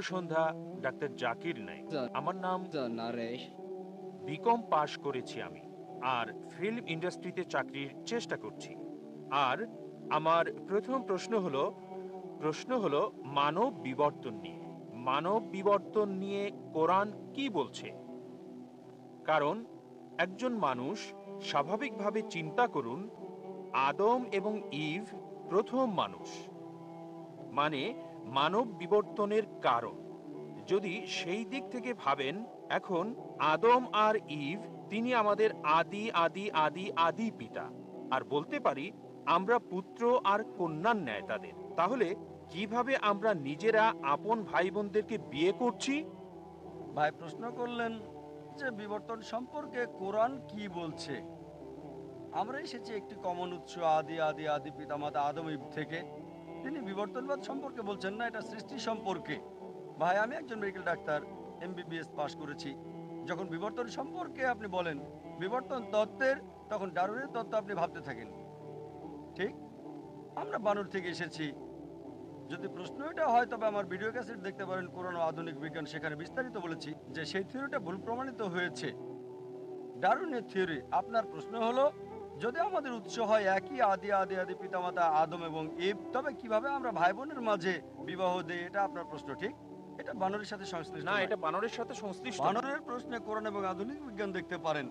সন্ধ্যা doctor Zakir Naik. আমার নাম Naresh. BCom পাশ করেছি আমি, আর ফিল্ম ইন্ডাস্ট্রিতে চাকরির চেষ্টা করছি। আর আমার প্রথম প্রশ্ন হলো মানব বিবর্তন নিয়ে। মানব বিবর্তন নিয়ে কোরআন কি বলছে? কারণ একজন মানুষ, স্বাভাবিকভাবে চিন্তা করুন, আদম এবং ইভ প্রথম মানুষ, মানে মানব বিবর্তনের কারণ যদি সেই দিক থেকে ভাবেন, এখন আদম আর ইভ তিনি আমাদের আদি আদি আদি আদি পিতা, আর বলতে পারি আমরা পুত্র আর কন্যার ন্যায় তাদের। তাহলে কিভাবে আমরা নিজেরা আপন ভাই বোনদেরকে বিয়ে করছি? ভাই প্রশ্ন করলেন যে বিবর্তন সম্পর্কে কোরআন কি বলছে। আমরা এসেছি একটি কমন উৎস, আদি আদি আদি পিতামাতা আদম ইব থেকে। তিনি বিবর্তনবাদ সম্পর্কে বলছেন না, এটা সৃষ্টি সম্পর্কে। ভাই আমি একজন মেডিকেল ডাক্তার, MBBS পাশ করেছি। যখন বিবর্তন সম্পর্কে আপনি বলেন বিবর্তন তত্ত্বের, তখন ডারউইনের তত্ত্ব আপনি ভাবতে থাকেন। ঠিক, আমরা বানর থেকে এসেছি। যদি প্রশ্ন এটা হয় তবে আমার ভিডিও ক্যাসেট দেখতে পারেন, কোরআন ও আধুনিক বিজ্ঞান, সেখানে বিস্তারিত বলেছি যে সেই থিওরিটা ভুল প্রমাণিত হয়েছে, ডারউইনের থিওরি। আপনার প্রশ্ন হলো, যদি আমাদের উৎস হয় একই আদি আদি আদি পিতামাতা আদম এবং ইব, তবে কিভাবে আমরা ভাই বোনের মাঝে বিবাহ দেই? এটা আপনার প্রশ্ন। ঠিক, এটা বানরের সাথে সংশ্লিষ্ট না, নয়। এটা বানরের সাথে সংশ্লিষ্ট না। বানরের প্রশ্নে কোরআন এবং আধুনিক বিজ্ঞান দেখতে পারেন।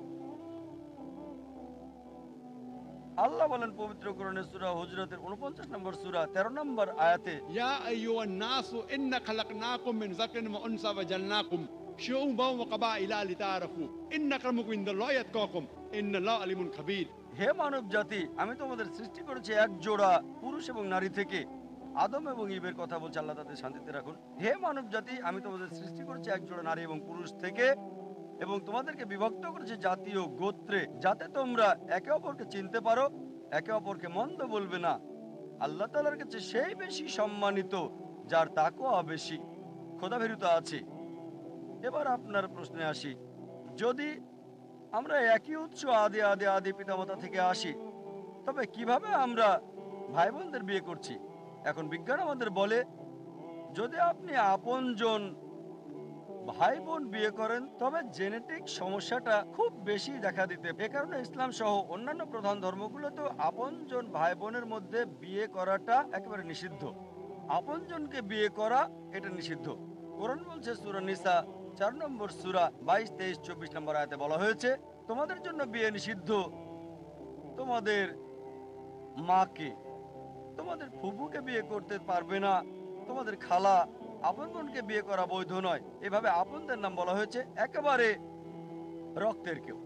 আল্লাহ বলেন পবিত্র কোরআনের সূরা হুজরাতের 49 নম্বর সূরা 13 নম্বর আয়াতে, ইয়া আইয়ুহান নাসু ইন্না খালাকনাকুম মিন যাকরিন ওয়া উনসা ওয়া জালনাকুম শুউবান ওয়া কাবাইলা লিতাআরাফু ইন্না আক্রামাকুম ইনদাল্লাহি আতকাকুম ইন্নাল্লাহা আলিমুন খাবীর। হে মানব জাতি, আমি তোমাদের সৃষ্টি করেছি এক জোড়া পুরুষ এবং নারী থেকে। আদম এবং ইবের কথা বলছে, আল্লাহ তাদের শান্তিতে রাখুন। হে মানব জাতি, আমি তোমাদের সৃষ্টি করেছি এক জোড়া নারী এবং পুরুষ থেকে, এবং তোমাদেরকে বিভক্ত করেছি জাতীয় গোত্রে, যাতে তোমরা একে অপরকে চিনতে পারো, একে অপরকে মন্দ বলবে না। আল্লাহ তাআলার কাছে সেই বেশি সম্মানিত যার তাকওয়া বেশি, খোদাভীরুত আছে। এবার আপনার প্রশ্নে আসি, যদি আমরা একই উৎস আদি আদি আদি পিতামাতা থেকে আসি, তবে কিভাবে আমরা ভাই বোনদের বিয়ে করছি? এখন বিজ্ঞান আমাদের বলে, যদি আপনি আপনজন ভাই বোন বিয়ে করেন তবে জেনেটিক সমস্যাটা খুব বেশি দেখা দিতে। এ কারণে ইসলাম সহ অন্যান্য প্রধান ধর্মগুলোতেও আপনজন ভাই বোনের মধ্যে বিয়ে করাটা একেবারে নিষিদ্ধ। আপনজনকে বিয়ে করা এটা নিষিদ্ধ। কোরআন বলছে সূরা নিসা 4 নম্বর সূরা 22, 23, 24 নম্বর আয়াতে বলা হয়েছে, তোমাদের জন্য বিয়ে নিষিদ্ধ তোমাদের মাকে, তোমাদের ফুফুকে বিয়ে করতে পারবে না, তোমাদের খালা, আপন বোনকে বিয়ে করা বৈধ নয়। এভাবে আপনদের নাম বলা হয়েছে, একেবারে রক্তের কেউ।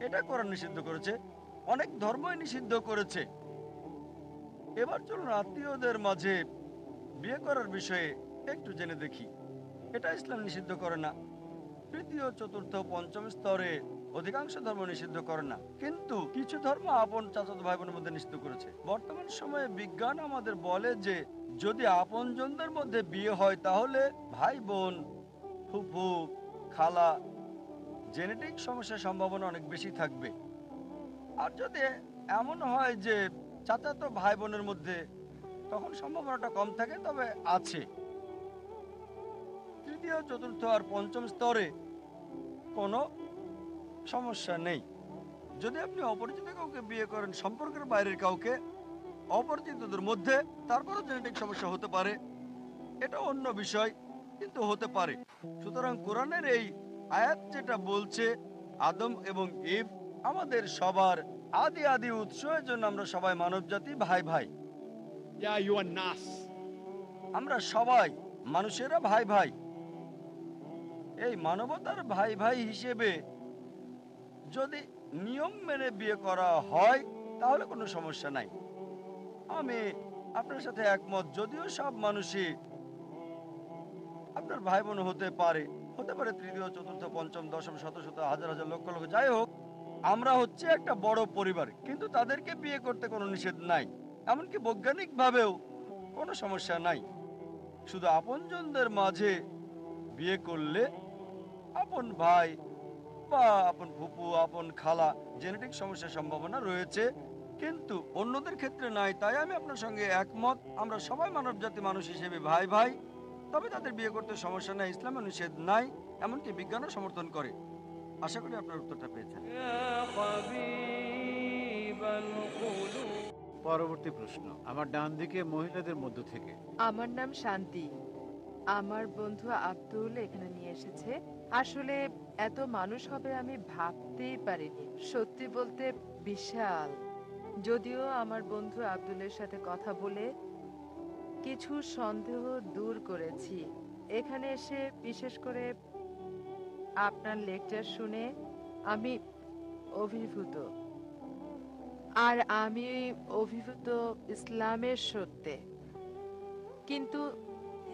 এটা কোরআন নিষিদ্ধ করেছে, অনেক ধর্মই নিষিদ্ধ করেছে। এবার চলুন আত্মীয়দের মাঝে বিয়ে করার বিষয়ে একটু জেনে দেখি। এটা ইসলাম নিষিদ্ধ করে না। তৃতীয়, চতুর্থ, পঞ্চম স্তরে অধিকাংশ ধর্ম নিষিদ্ধ করে না, কিন্তু কিছু ধর্ম আপন চাচাতো ভাই বোনের মধ্যে নিষিদ্ধ করেছে। বর্তমান সময়ে বিজ্ঞান আমাদের বলে যে যদি আপনজনদের মধ্যে বিয়ে হয় তাহলে ভাই বোন, ফুফু, খালা, জেনেটিক সমস্যার সম্ভাবনা অনেক বেশি থাকবে। আর যদি এমন হয় যে চাচাতো ভাই বোনের মধ্যে, তখন সম্ভাবনাটা কম থাকে, তবে আছে। তৃতীয়, চতুর্থ আর পঞ্চম স্তরে কোনো সমস্যা নেই। যদি আপনি অপরিচিত কাউকে বিয়ে করেন, সম্পর্কের বাইরের কাউকে, অপরিচিতদের মধ্যে, তারপরও জেনেটিক সমস্যা হতে পারে, এটা অন্য বিষয়, কিন্তু হতে পারে। সুতরাং কোরআনের এই আয়াত যেটা বলছে আদম এবং ইভ আমাদের সবার আদি আদি উৎস, এর জন্য আমরা সবাই মানবজাতি, ভাই ভাই। ইয়া আইয়ুহান নাস, আমরা সবাই মানুষেরা ভাই ভাই। এই মানবতার ভাই ভাই হিসেবে যদি নিয়ম মেনে বিয়ে করা হয় তাহলে কোনো সমস্যা নাই। আমি আপনার সাথে একমত, যদিও সব মানুষই আপনার ভাই বোন হতে পারে, তৃতীয়, চতুর্থ, পঞ্চম, দশম, শত শত, হাজার হাজার, লক্ষ লক্ষ, যাই হোক, আমরা হচ্ছে একটা বড় পরিবার, কিন্তু তাদেরকে বিয়ে করতে কোনো নিষেধ নাই। এমনকি বৈজ্ঞানিক ভাবেও কোনো সমস্যা নাই। শুধু আপনজনদের মাঝে বিয়ে করলে আপন ভাই বা আপন ফুপু, আপন খালা, জেনেটিক সমস্যার সম্ভাবনা রয়েছে, কিন্তু অন্যদের ক্ষেত্রে নাই। তাই আমি আপনার সঙ্গে একমত, আমরা সবাই মানবজাতি, মানুষ হিসেবে ভাই ভাই। তবে তাদের বিয়ে করতে সমস্যা নেই, ইসলামে নিষেধ নাই, এমনকি বিজ্ঞানও সমর্থন করে। আশা করি আপনার উত্তরটা পেয়েছেন। পরবর্তী প্রশ্ন আমার ডান দিকে মহিলাদের মধ্য থেকে। আমার নাম শান্তি। আমার বন্ধু আব্দুল এখানে নিয়ে এসেছে। আসলে এত মানুষ হবে আমি ভাবতেই পারিনি। সত্যি বলতে বিশাল। যদিও আমার বন্ধু আব্দুলের সাথে কথা বলে কিছু সন্দেহ দূর করেছি। এখানে এসে বিশেষ করে আপনার লেকচার শুনে আমি অভিভূত। আর আমি অভিভূত ইসলামের সত্যে। কিন্তু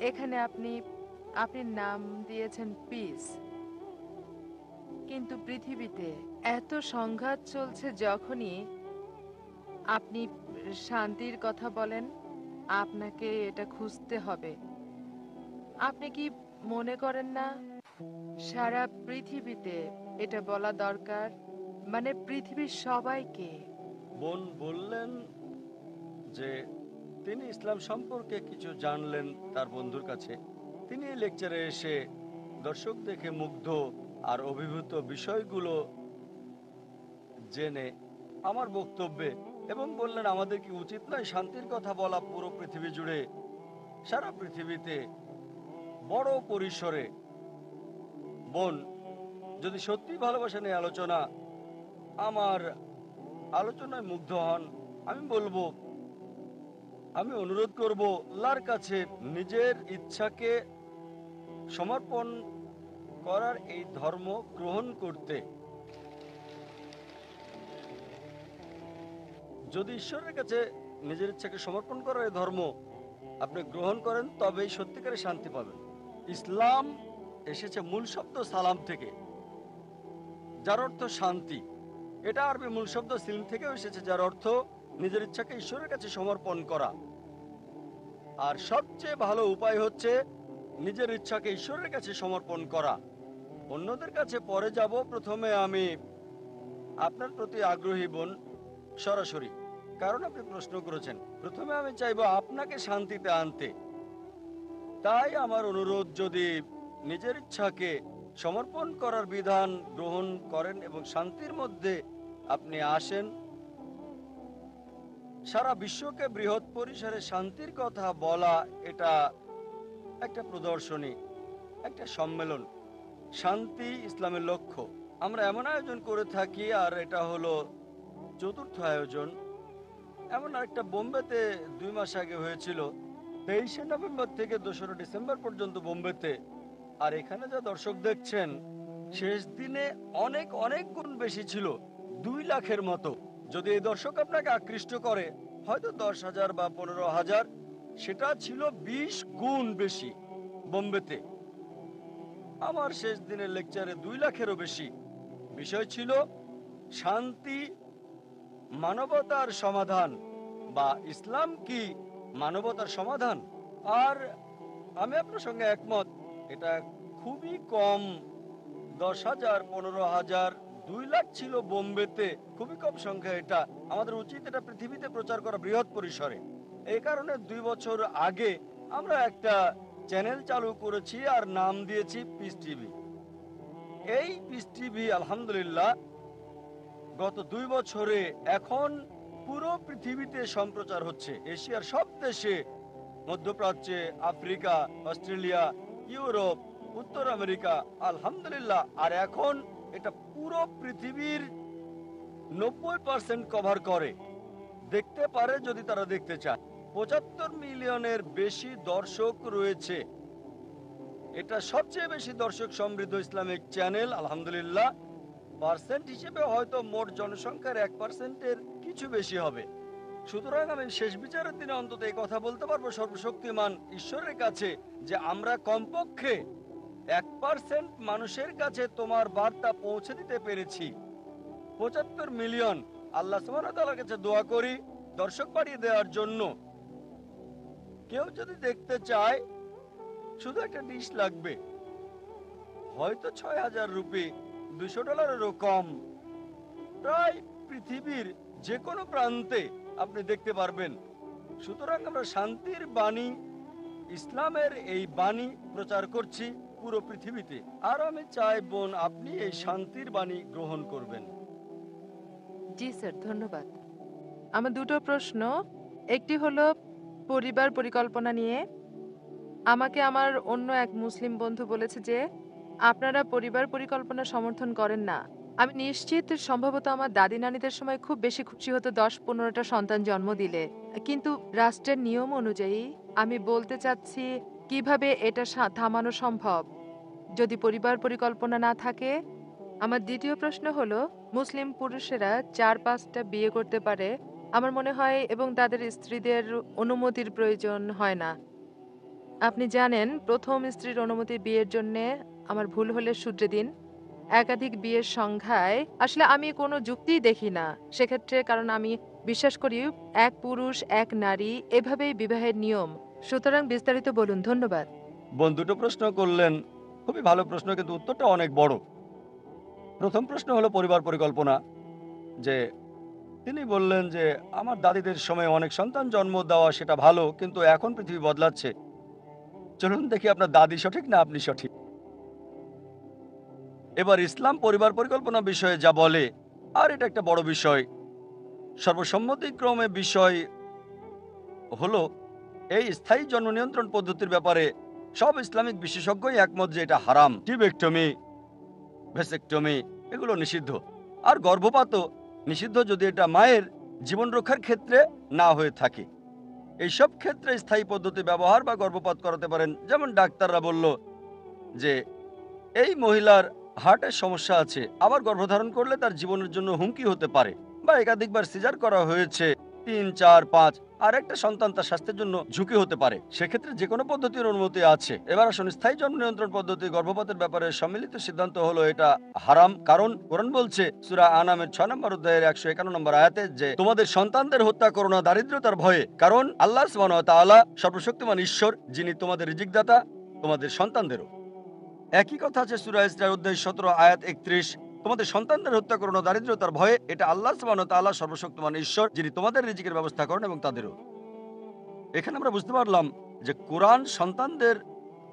এখানে আপনি নাম দিয়েছেন পিস, কিন্তু পৃথিবীতে এত সংঘাত চলছে, যখনই আপনি শান্তির কথা বলেন আপনাকে এটা খুঁজতে হবে। আপনি কি মনে করেন না সারা পৃথিবীতে এটা বলা দরকার, মানে পৃথিবীর সবাইকে? বোন বললেন যে তিনি ইসলাম সম্পর্কে কিছু জানলেন তার বন্ধুর কাছে। তিনি এই লেকচারে এসে দর্শক দেখে মুগ্ধ আর অভিভূত বিষয়গুলো জেনে আমার বক্তব্যে, এবং বললেন আমাদের কি উচিত নয় শান্তির কথা বলা পুরো পৃথিবী জুড়ে, সারা পৃথিবীতে বড় পরিসরে। বোন যদি সত্যি ভালোবাসা নিয়ে আলোচনা, আমার আলোচনায় মুগ্ধ হন, আমি বলবো, আমি অনুরোধ করব আল্লাহর কাছে নিজের ইচ্ছাকে সমর্পণ করার এই ধর্ম গ্রহণ করতে। যদি ঈশ্বরের কাছে নিজের ইচ্ছাকে সমর্পণ করার এই ধর্ম আপনি গ্রহণ করেন, তবেই সত্যিকারের শান্তি পাবেন। ইসলাম এসেছে মূল শব্দ সালাম থেকে, যার অর্থ শান্তি। এটা আরবি মূল শব্দ সিলম থেকেও এসেছে, যার অর্থ নিজের ইচ্ছাকে ঈশ্বরের কাছে সমর্পণ করা। আর সবচেয়ে ভালো উপায় হচ্ছে নিজের ইচ্ছাকে ঈশ্বরের কাছে সমর্পণ করা। অন্যদের কাছে পরে যাব, প্রথমে আমি আপনার প্রতি আগ্রহী বোন সরাসরি, কারণ আপনি প্রশ্ন করেছেন। প্রথমে আমি চাইবো আপনাকে শান্তিতে আনতে। তাই আমার অনুরোধ, যদি নিজের ইচ্ছাকে সমর্পণ করার বিধান গ্রহণ করেন এবং শান্তির মধ্যে আপনি আসেন, সারা বিশ্বকে বৃহৎ পরিসরে শান্তির কথা বলা, এটা একটা প্রদর্শনী, একটা সম্মেলন। শান্তি ইসলামের লক্ষ্য। আমরা এমন আয়োজন করে থাকি, আর এটা হলো চতুর্থ আয়োজন। এমন আরেকটা বোম্বেতে 2 মাস আগে হয়েছিল, 23শে নভেম্বর থেকে 2রা ডিসেম্বর পর্যন্ত বোম্বেতে। আর এখানে যা দর্শক দেখছেন, শেষ দিনে অনেক অনেক গুণ বেশি ছিল, 2 লাখের মতো। যদি এই দর্শক আপনাকে আকৃষ্ট করে, হয়তো 10,000 বা 15,000, সেটা ছিল 20 গুণ বেশি বোম্বেতে। আমার শেষ দিনের লেকচারে 2 লাখেরও বেশি। বিষয় ছিল শান্তি মানবতার সমাধান, বা ইসলাম কি মানবতার সমাধান। আর আমি আপনার সঙ্গে একমত, এটা খুবই কম। 10,000, 15,000, 2 লাখ ছিল বোম্বেতে, খুবই কম সংখ্যা। এটা আমাদের উচিত এটা পৃথিবীতে প্রচার করা বৃহৎ পরিসরে। এই কারণে 2 বছর আগে আমরা একটা চ্যানেল চালু করেছি আর নাম দিয়েছি পিস টিভি। এই পিস টিভি আলহামদুলিল্লাহ গত 2 বছরে এখন পুরো পৃথিবীতে সম্প্রচার হচ্ছে, এশিয়ার সব দেশে, মধ্যপ্রাচ্যে, আফ্রিকা, অস্ট্রেলিয়া, ইউরোপ, উত্তর আমেরিকা, আলহামদুলিল্লাহ। আর এখন এটা পুরো পৃথিবীর 90% কভার করে, দেখতে পারে যদি তারা দেখতে চায়। 75 মিলিয়নের বেশি দর্শক রয়েছে। এটা সবচেয়ে বেশি দর্শক সমৃদ্ধ ইসলামিক চ্যানেল আলহামদুলিল্লাহ। পার্সেন্ট হিসেবে হয়তো মোট জনসংখ্যার 1%-এর কিছু বেশি হবে। সুতরাং আমি শেষ বিচারের দিনে অন্তত এই কথা বলতে পারবো সর্বশক্তিমান ঈশ্বরের কাছে, যে আমরা কমপক্ষে 1% মানুষের কাছে তোমার বার্তা পৌঁছে দিতে পেরেছি। 75 মিলিয়ন। আল্লাহ সুবহানাহু ওয়া তাআলার কাছে দোয়া করি দর্শক বাড়িয়ে দেওয়ার জন্য। কেউ যদি দেখতে চায়, শুধু একটা ডিশ লাগবে, হয়তো 6,000 রুপি, $200-এরও কম। প্রায় পৃথিবীর যে কোনো প্রান্তে আপনি দেখতে পারবেন। সুতরাং আমরা শান্তির বাণী, ইসলামের এই বাণী প্রচার করছি পুরো পৃথিবীতে, আর আমি চাই বোন আপনি এই শান্তির বাণী গ্রহণ করবেন। জি স্যার, ধন্যবাদ। আমার দুটো প্রশ্ন। একটি হলো পরিবার পরিকল্পনা নিয়ে। আমাকে আমার অন্য এক মুসলিম বন্ধু বলেছে যে আপনারা পরিবার পরিকল্পনা সমর্থন করেন না। আমি নিশ্চিত সম্ভবত আমার দাদি নানিদের সময় খুব বেশি খুশি হতো 10-15টা সন্তান জন্ম দিলে, কিন্তু রাষ্ট্রের নিয়ম অনুযায়ী আমি বলতে চাচ্ছি কিভাবে এটা থামানো সম্ভব যদি পরিবার পরিকল্পনা না থাকে। আমার দ্বিতীয় প্রশ্ন হলো মুসলিম পুরুষেরা 4-5টা বিয়ে করতে পারে আমার মনে হয়, এবং তাদের স্ত্রীদের অনুমতির প্রয়োজন হয় না। আপনি জানেন প্রথম স্ত্রীর অনুমতি বিয়ের জন্য, আমার ভুল হলে শুধরে দিন, একাধিক বিয়ের সংখ্যায় আসলে আমি কোনো যুক্তিই দেখি না সেক্ষেত্রে, কারণ আমি বিশ্বাস করি এক পুরুষ এক নারী এভাবেই বিবাহের নিয়ম। সুতরাং বিস্তারিত বলুন। ধন্যবাদ। বোন দুটো প্রশ্ন করলেন, খুবই ভালো প্রশ্ন, কিন্তু উত্তরটা অনেক বড়। প্রথম প্রশ্ন হলো পরিবার পরিকল্পনা, যে তিনি বললেন যে আমার দাদিদের সময় অনেক সন্তান জন্ম দেওয়া সেটা ভালো, কিন্তু এখন পৃথিবী বদলাচ্ছে। চলুন দেখি আপনার দাদি সঠিক না আপনি সঠিক। এবার ইসলাম পরিবার পরিকল্পনা বিষয়ে যা বলে, আর এটা একটা বড় বিষয়, সর্বসম্মতিক্রমে বিষয় হলো এই স্থায়ী জন্ম নিয়ন্ত্রণ পদ্ধতির ব্যাপারে সব ইসলামিক বিশেষজ্ঞই একমত যে এটা হারাম। টিবেক্টমি, ভেসেক্টমি এগুলো নিষিদ্ধ, আর গর্ভপাতও নিষিদ্ধ যদি এটা মায়ের জীবন রক্ষার ক্ষেত্রে না হয়ে থাকে। এইসব ক্ষেত্রে স্থায়ী পদ্ধতি ব্যবহার বা গর্ভপাত করাতে পারেন। যেমন ডাক্তাররা বলল যে এই মহিলার হার্টের সমস্যা আছে, আবার গর্ভধারণ করলে তার জীবনের জন্য হুমকি হতে পারে, বা একাধিকবার সিজার করা হয়েছে 3, 4, 5, আর একটা সন্তান তার স্বাস্থ্যের জন্য ঝুঁকি হতে পারে, সেক্ষেত্রে যে কোনো পদ্ধতির অনুমতি আছে। এবার আসুন স্থায়ী জন্ম নিয়ন্ত্রণ পদ্ধতি গর্ভপাতের ব্যাপারে সম্মিলিত সিদ্ধান্ত হলো এটা হারাম, কারণ কোরআন বলছে সূরা আনামের 6 নম্বর অধ্যায়ের 151 নম্বর আয়াতে যে তোমাদের সন্তানদের হত্যা করো না দারিদ্রতার ভয়ে, কারণ আল্লাহ সুবহানাহু ওয়া তাআলা সর্বশক্তিমান ঈশ্বর, যিনি তোমাদের রিজিকদাতা, তোমাদের সন্তানদেরও। একই কথা আছে সূরা ইসরা অধ্যায় 17 আয়াত 31, তোমাদের সন্তানদের হত্যা করো না দারিদ্রতার ভয়ে, এটা আল্লাহ সুবহানাহু ওয়া তাআলা সর্বশক্তিমান ঈশ্বর, যিনি তোমাদের রিজিকের ব্যবস্থা করেন এবং তাদেরও। এখানে আমরা বুঝতে পারলাম যে কোরআন সন্তানদের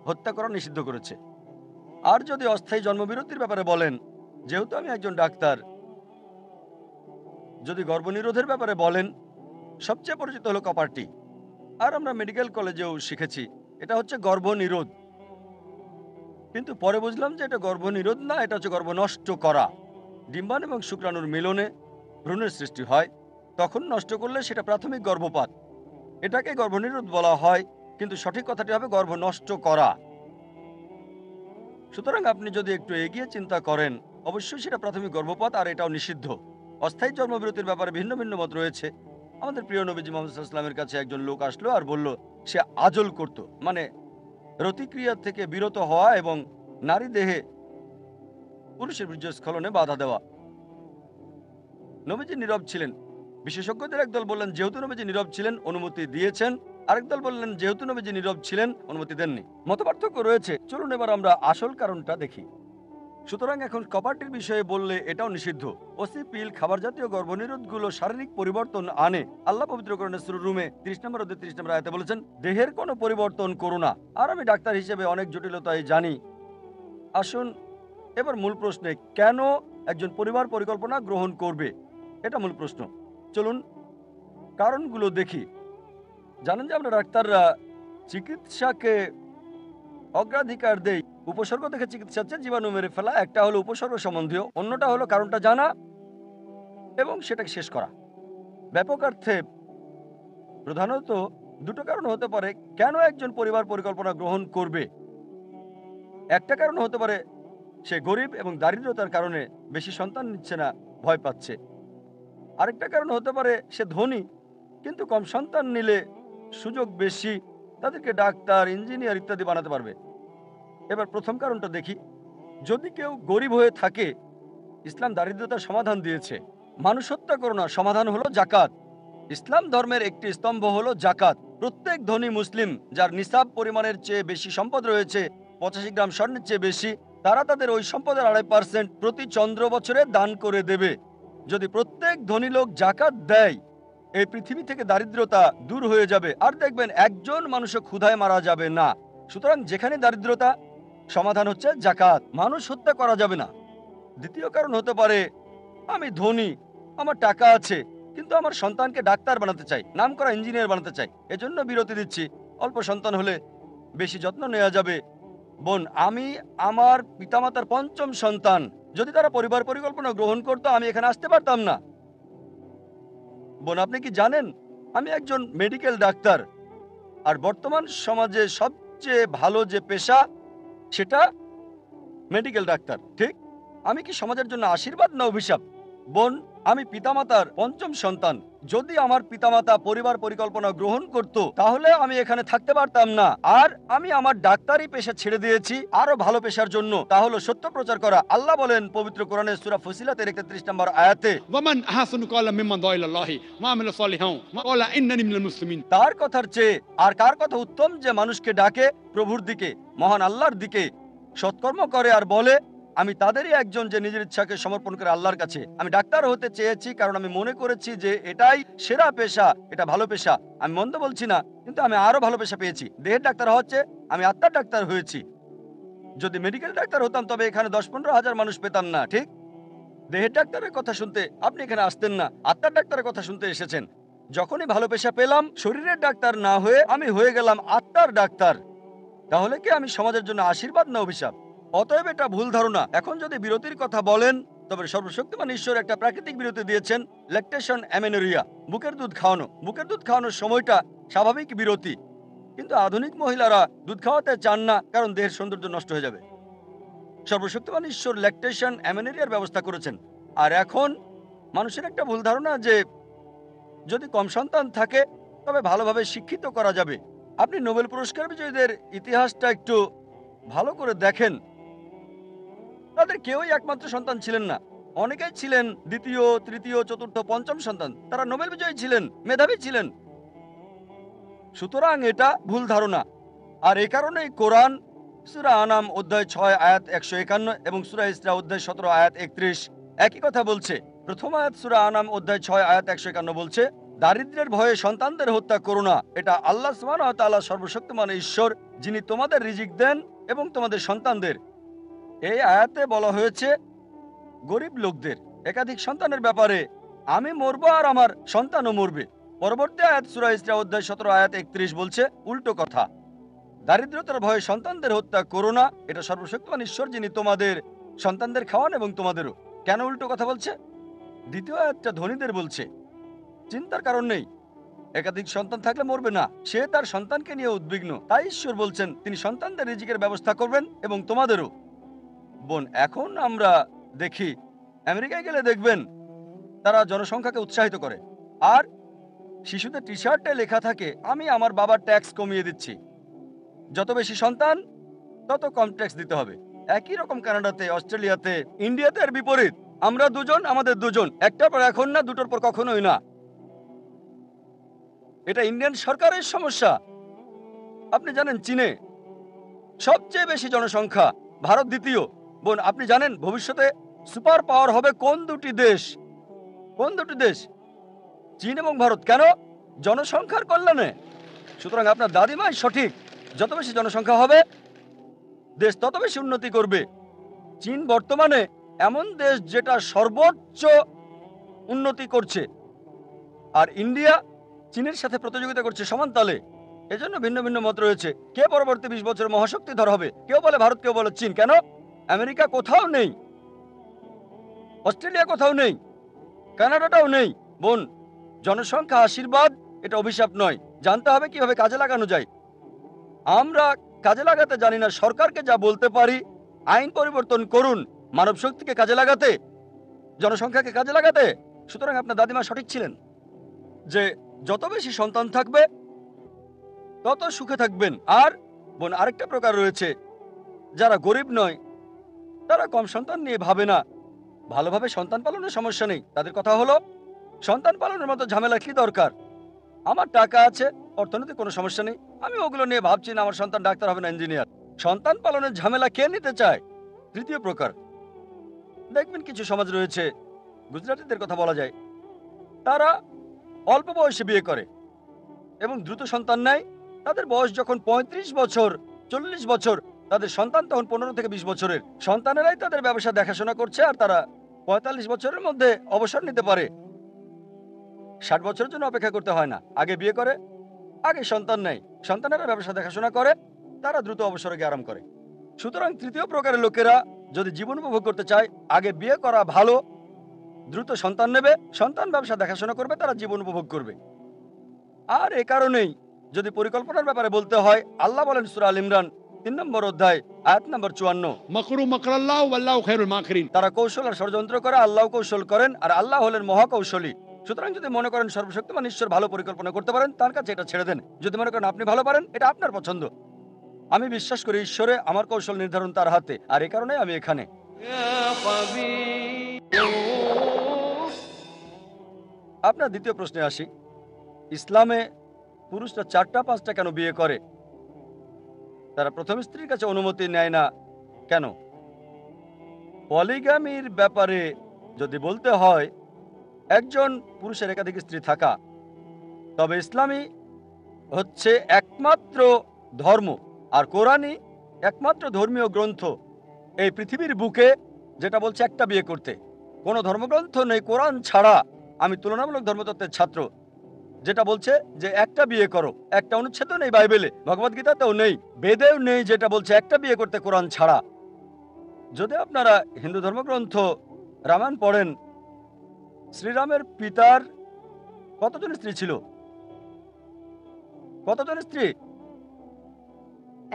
হত্যা করা নিষিদ্ধ করেছে। আর যদি অস্থায়ী জন্মবিরতির ব্যাপারে বলেন, যেহেতু আমি একজন ডাক্তার, যদি গর্ভনিরোধের ব্যাপারে বলেন, সবচেয়ে পরিচিত হলো কপারটি, আর আমরা মেডিকেল কলেজেও শিখেছি এটা হচ্ছে গর্ভনিরোধ। কিন্তু পরে বুঝলাম যে এটা গর্ভনিরোধ না, এটা হচ্ছে গর্ভ নষ্ট করা। ডিম্বাণু এবং শুক্রাণুর মিলনে ভ্রূণের সৃষ্টি হয়, তখন নষ্ট করলে সেটা প্রাথমিক গর্ভপাত। এটাকে গর্ভনিরোধ বলা হয়, কিন্তু সঠিক কথাটি হবে গর্ভ নষ্ট করা। সুতরাং আপনি যদি একটু এগিয়ে চিন্তা করেন, অবশ্যই সেটা প্রাথমিক গর্ভপাত, আর এটাও নিষিদ্ধ। অস্থায়ী জন্মবিরতির ব্যাপারে ভিন্ন ভিন্ন মত রয়েছে। আমাদের প্রিয় নবীজি মুহাম্মদ সাল্লাল্লাহু আলাইহি ওয়াসাল্লামের কাছে একজন লোক আসলো আর বলল সে আজল করত, মানে রতিক্রিয়া থেকে বিরত হওয়া এবং নারী দেহে পুরুষের বীর্যস্খলনে বাধা দেওয়া। নবীজি নীরব ছিলেন। বিশেষজ্ঞদের একদল বললেন যেহেতু নবীজি নীরব ছিলেন অনুমতি দিয়েছেন, আরেক দল বললেন যেহেতু নবীজি নীরব ছিলেন অনুমতি দেননি। মতপার্থক্য রয়েছে। চলুন এবার আমরা আসল কারণটা দেখি। সুতরাং এখন কপারটির বিষয়ে বললে এটাও নিষিদ্ধ। ওসি পিল, খাবার জাতীয় গর্ভনিরোধগুলো শারীরিক পরিবর্তন আনে। আল্লাহ পবিত্র কোরআনের সূরা রুমে 30 নম্বর অধ্যায় 30 নম্বর আয়াতে বলেছেন দেহের কোনো পরিবর্তন করো না। আর আমি ডাক্তার হিসেবে অনেক জটিলতাই জানি। আসুন এবার মূল প্রশ্নে, কেন একজন পরিবার পরিকল্পনা গ্রহণ করবে, এটা মূল প্রশ্ন। চলুন কারণগুলো দেখি। জানেন যে আমরা ডাক্তাররা চিকিৎসাকে অগ্রাধিকার দেই। উপসর্গ দেখে চিকিৎসা হচ্ছে জীবাণু মেরে ফেলা, একটা হলো উপসর্গ সম্বন্ধীয়, অন্যটা হলো কারণটা জানা এবং সেটাকে শেষ করা। ব্যাপকার্থে প্রধানত দুটো কারণ হতে পারে কেন একজন পরিবার পরিকল্পনা গ্রহণ করবে। একটা কারণ হতে পারে সে গরিব এবং দারিদ্রতার কারণে বেশি সন্তান নিচ্ছে না, ভয় পাচ্ছে। আরেকটা কারণ হতে পারে সে ধনী কিন্তু কম সন্তান নিলে সুযোগ বেশি, তাদেরকে ডাক্তার, ইঞ্জিনিয়ার ইত্যাদি বানাতে পারবে। এবার প্রথম কারণটা দেখি। যদি কেউ গরিব হয়ে থাকে, ইসলাম দারিদ্রতার সমাধান দিয়েছে। মানুষ হত্যা করো না, সমাধান হলো জাকাত। ইসলাম ধর্মের একটি স্তম্ভ হলো জাকাত। প্রত্যেক ধনী মুসলিম যার নিসাব পরিমাণের চেয়ে বেশি সম্পদ রয়েছে, 85 গ্রাম স্বর্ণের চেয়ে বেশি, তারা তাদের ওই সম্পদের 2.5% প্রতি চন্দ্র বছরে দান করে দেবে। যদি প্রত্যেক ধনী লোক জাকাত দেয়, এই পৃথিবী থেকে দারিদ্রতা দূর হয়ে যাবে, আর দেখবেন একজন মানুষও ক্ষুধায় মারা যাবে না। সুতরাং যেখানে দারিদ্রতা, সমাধান হচ্ছে জাকাত। মানুষ হত্যা করা যাবে না। দ্বিতীয় কারণ হতে পারে আমি ধনী, আমার টাকা আছে, কিন্তু আমার সন্তানকে ডাক্তার বানাতে চাই, নামকরা ইঞ্জিনিয়ার বানাতে চাই, এজন্য বিরতি দিচ্ছি। অল্প সন্তান হলে বেশি যত্ন নেওয়া যাবে। বোন, আমি আমার পিতামাতার পঞ্চম সন্তান। যদি তারা পরিবার পরিকল্পনা গ্রহণ করতো আমি এখানে আসতে পারতাম না। বোন, আপনি কি জানেন আমি একজন মেডিকেল ডাক্তার, আর বর্তমান সমাজে সবচেয়ে ভালো যে পেশা সেটা মেডিকেল ডাক্তার, ঠিক? আমি কি সমাজের জন্য আশীর্বাদ না অভিশাপ? বোন, আমি পিতামাতার পঞ্চম সন্তান। যদি আমার পিতামাতা পরিবার পরিকল্পনা গ্রহণ করত তাহলে আমি এখানে থাকতে পারতাম না। আর আমি আমার ডাক্তারি পেশা ছেড়ে দিয়েছি আরো ভালো পেশার জন্য, তা হলো সত্য প্রচার করা। আল্লাহ বলেন পবিত্র কোরআনের সূরা ফুসিলাতের 31 নম্বর আয়াতে, ومن أحسن قولا ممن دعا إلى الله وعمل صالحا وقال إنني من المسلمين। তার কথার চেয়ে আর কার কথা উত্তম যে মানুষকে ডাকে প্রভুর দিকে, মহান আল্লাহর দিকে, সৎকর্ম করে আর বলে আমি তাদেরই একজন যে নিজের ইচ্ছাকে সমর্পণ করে আল্লাহর কাছে। আমি ডাক্তার হতে চেয়েছি কারণ আমি মনে করেছি যে এটাই সেরা পেশা, এটা ভালো পেশা। আমি মন্দ বলছি না, কিন্তু আমি আরো ভালো পেশা পেয়েছি। দেহের ডাক্তার হচ্ছে, আমি আত্মার ডাক্তার হয়েছি। যদি মেডিকেল ডাক্তার হতাম তবে এখানে 10-15 হাজার মানুষ পেতাম না, ঠিক? দেহের ডাক্তারের কথা শুনতে আপনি এখানে আসতেন না, আত্মার ডাক্তারের কথা শুনতে এসেছেন। যখনই ভালো পেশা পেলাম, শরীরের ডাক্তার না হয়ে আমি হয়ে গেলাম আত্মার ডাক্তার। তাহলে কি আমি সমাজের জন্য আশীর্বাদ না অভিশাপ? অতএব এটা ভুল ধারণা। এখন যদি বিরতির কথা বলেন, তবে সর্বশক্তিমান ঈশ্বর একটা প্রাকৃতিক বিরতি দিয়েছেন, ল্যাকটেশন অ্যামেনোরিয়া, বুকের দুধ খাওয়ানো। বুকের দুধ খাওয়ানোর সময়টা স্বাভাবিক বিরতি, কিন্তু আধুনিক মহিলারা দুধ খাওয়াতে চান না কারণ দেহের সৌন্দর্য নষ্ট হয়ে যাবে। সর্বশক্তিমান ঈশ্বর ল্যাকটেশন অ্যামেনোরিয়ার ব্যবস্থা করেছেন। আর এখন মানুষের একটা ভুল ধারণা যে যদি কম সন্তান থাকে তবে ভালোভাবে শিক্ষিত করা যাবে। আপনি নোবেল পুরস্কার বিজয়ীদের ইতিহাসটা একটু ভালো করে দেখেন, তাদের কেউই একমাত্র সন্তান ছিলেন না। অনেকেই ছিলেন দ্বিতীয়, তৃতীয়, চতুর্থ, পঞ্চম সন্তান। তারা নোবেল বিজয়ী ছিলেন, মেধাবী ছিলেন। সুতরাং এটা ভুল ধারণা। আর এই কারণেই কোরআন সূরা আনাম অধ্যায় 6 আয়াত 151 এবং সূরা ইসরা অধ্যায় 17 আয়াত 31 একই কথা বলছে। প্রথম আয়াত সূরা আনাম অধ্যায় 6 আয়াত 151 বলছে, দারিদ্র্যের ভয়ে সন্তানদের হত্যা করো না, এটা আল্লাহ সুবহানাহু ওয়া তাআলা সর্বশক্তিমান ঈশ্বর, যিনি তোমাদের রিজিক দেন এবং তোমাদের সন্তানদের। এই আয়াতে বলা হয়েছে গরিব লোকদের একাধিক সন্তানের ব্যাপারে, আমি মরবো আর আমার সন্তানও মরবে। পরবর্তী আয়াত সূরা ইসরা অধ্যায় 17 আয়াত 31 বলছে উল্টো কথা, দারিদ্রতার ভয়ে সন্তানদের হত্যা করো না, এটা সর্বশক্তিমান ঈশ্বর, যিনি তোমাদের সন্তানদের খাওয়ান এবং তোমাদেরও। কেন উল্টো কথা বলছে? দ্বিতীয় আয়াতটা ধনীদের বলছে, চিন্তার কারণ নেই, একাধিক সন্তান থাকলে মরবে না, সে তার সন্তানকে নিয়ে উদ্বিগ্ন। তাই ঈশ্বর বলছেন তিনি সন্তানদের রিজিকের ব্যবস্থা করবেন এবং তোমাদেরও। বোন, এখন আমরা দেখি আমেরিকায় গেলে দেখবেন তারা জনসংখ্যাকে উৎসাহিত করে, আর শিশুদের টি শার্টে লেখা থাকে আমি আমার বাবার ট্যাক্স কমিয়ে দিচ্ছি, যত বেশি সন্তান তত কম ট্যাক্স দিতে হবে। একই রকম কানাডাতে, অস্ট্রেলিয়াতে, ইন্ডিয়াতে এর বিপরীত, আমরা দুজন, আমাদের দুজন, একটার পর এখন না, দুটোর পর কখনোই না। এটা ইন্ডিয়ান সরকারের সমস্যা। আপনি জানেন চীনে সবচেয়ে বেশি জনসংখ্যা, ভারত দ্বিতীয়। বোন, আপনি জানেন ভবিষ্যতে সুপার পাওয়ার হবে কোন দুটি দেশ? কোন দুটি দেশ? চীন এবং ভারত। কেন? জনসংখ্যার কল্যাণে। সুতরাং আপনার দাদিমাই সঠিক, যত বেশি জনসংখ্যা হবে দেশ তত বেশি উন্নতি করবে। চীন বর্তমানে এমন দেশ যেটা সর্বোচ্চ উন্নতি করছে, আর ইন্ডিয়া চীনের সাথে প্রতিযোগিতা করছে সমান তালে। এজন্য ভিন্ন ভিন্ন মত রয়েছে, কে পরবর্তী 20 বছরের মহাশক্তিধর হবে। কেউ বলে ভারত, কেউ বলে চীন। কেন? আমেরিকা কোথাও নেই, অস্ট্রেলিয়া কোথাও নেই, কানাডাটাও নেই। বোন, জনসংখ্যা আশীর্বাদ, এটা অভিশাপ নয়। জানতে হবে কিভাবে কাজে লাগানো যায়। আমরা কাজে লাগাতে জানি না। সরকারকে যা বলতে পারি, আইন পরিবর্তন করুন মানব শক্তিকে কাজে লাগাতে, জনসংখ্যাকে কাজে লাগাতে। সুতরাং আপনার দাদিমা সঠিক ছিলেন যে যত বেশি সন্তান থাকবে তত সুখে থাকবেন। আর বোন, আরেকটা প্রকার রয়েছে, যারা গরিব নয়, তারা কম সন্তান নিয়ে ভাবে না, ভালোভাবে সন্তান পালনের সমস্যা নেই। তাদের কথা হলো সন্তান পালনের মতো ঝামেলা কি দরকার? আমার টাকা আছে, অর্থনৈতিক কোনো সমস্যা নেই, আমি ওগুলো নিয়ে ভাবছি না আমার সন্তান ডাক্তার হবে না ইঞ্জিনিয়ার। সন্তান পালনের ঝামেলা কে নিতে চায়? তৃতীয় প্রকার, দেখবেন কিছু সমাজ রয়েছে, গুজরাটিদের কথা বলা যায়, তারা অল্প বয়সে বিয়ে করে এবং দ্রুত সন্তান নেয়, তাদের বয়স যখন ৩৫ বছর ৪০ বছর, তাদের সন্তান তখন ১৫ থেকে ২০ বছরের। সন্তানেরাই তাদের ব্যবসা দেখাশোনা করছে আর তারা ৪৫ বছরের মধ্যে অবসর নিতে পারে। ৬০ বছরের জন্য অপেক্ষা করতে হয় না। আগে বিয়ে করে, আগে সন্তান নেয়, সন্তানেরা ব্যবসা দেখাশোনা করে, তারা দ্রুত অবসরে গিয়ে আরাম করে। সুতরাং তৃতীয় প্রকারের লোকেরা যদি জীবন উপভোগ করতে চায়, আগে বিয়ে করা ভালো, দ্রুত সন্তান নেবে, সন্তান ব্যবসা দেখাশোনা করবে, তারা জীবন উপভোগ করবে। আর এ কারণেই যদি পরিকল্পনার ব্যাপারে বলতে হয়, আল্লাহ বলেন সূরা আল ইমরান ৩ নম্বর অধ্যায় আয়াত নম্বর ৫৪, मकरू मकरल्लाहु वल्लाहु खैरुल माकिरीन। তারা কৌশল আর ষড়যন্ত্র করে, আল্লাহ কৌশল করেন আর আল্লাহ হলেন মহাকৌশলী। সুতরাং যদি মনে করেন সর্বশক্তিমান ঈশ্বর ভালো পরিকল্পনা করতে পারেন, তার কাছে এটা ছেড়ে দেন। যদি মনে করেন আপনি ভালো পারেন, এটা আপনার পছন্দ। আমি বিশ্বাস করি ঈশ্বরে, আমার কৌশল নির্ধারণ তার হাতে, আর এই কারণে আমি এখানে। আপনার দ্বিতীয় প্রশ্নে আসি, ইসলামে পুরুষরা ৪টা ৫টা কেন বিয়ে করে? তারা প্রথম স্ত্রীর কাছে অনুমতি নেয় না কেন? পলিগামির ব্যাপারে যদি বলতে হয়, একজন পুরুষের একাধিক স্ত্রী থাকা, তবে ইসলামী হচ্ছে একমাত্র ধর্ম আর কোরআনই একমাত্র ধর্মীয় গ্রন্থ এই পৃথিবীর বুকে যেটা বলছে একটা বিয়ে করতে। কোনো ধর্মগ্রন্থ নেই কোরআন ছাড়া, আমি তুলনামূলক ধর্মতত্ত্বের ছাত্র, যেটা বলছে যে একটা বিয়ে করো। একটা অনুচ্ছেদও নেই বাইবেলে, ভগবদ্গীতাতেও নেই, বেদেও নেই যেটা বলছে একটা বিয়ে করতে কোরআন ছাড়া। যদি আপনারা হিন্দু ধর্মগ্রন্থ রামায়ণ পড়েন, শ্রীরামের পিতার কতজন স্ত্রী ছিল? কতজন স্ত্রী?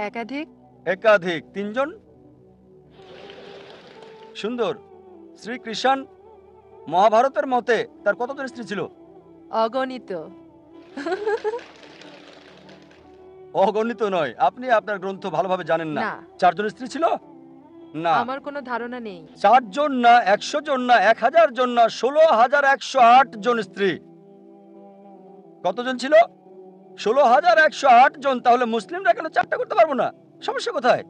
একাধিক। একাধিক, ৩ জন। সুন্দর। শ্রীকৃষ্ণ মহাভারতের মতে তার কতজন স্ত্রী ছিল? অগণিত। অগণিত নয়, আপনি আপনার গ্রন্থ ভালোভাবে জানেন না। না। ৪ জন স্ত্রী ছিল না। আমার কোনো ধারণা নেই। ৪ জন না, ১০০ জন না, ১০০০ জন না, ১৬,১০৮ জন স্ত্রী। কতজন ছিল? ১৬,১০৮ জন। তাহলে মুসলিমরা কেন 4টা করতে পারবো না? সমস্যা কোথায়?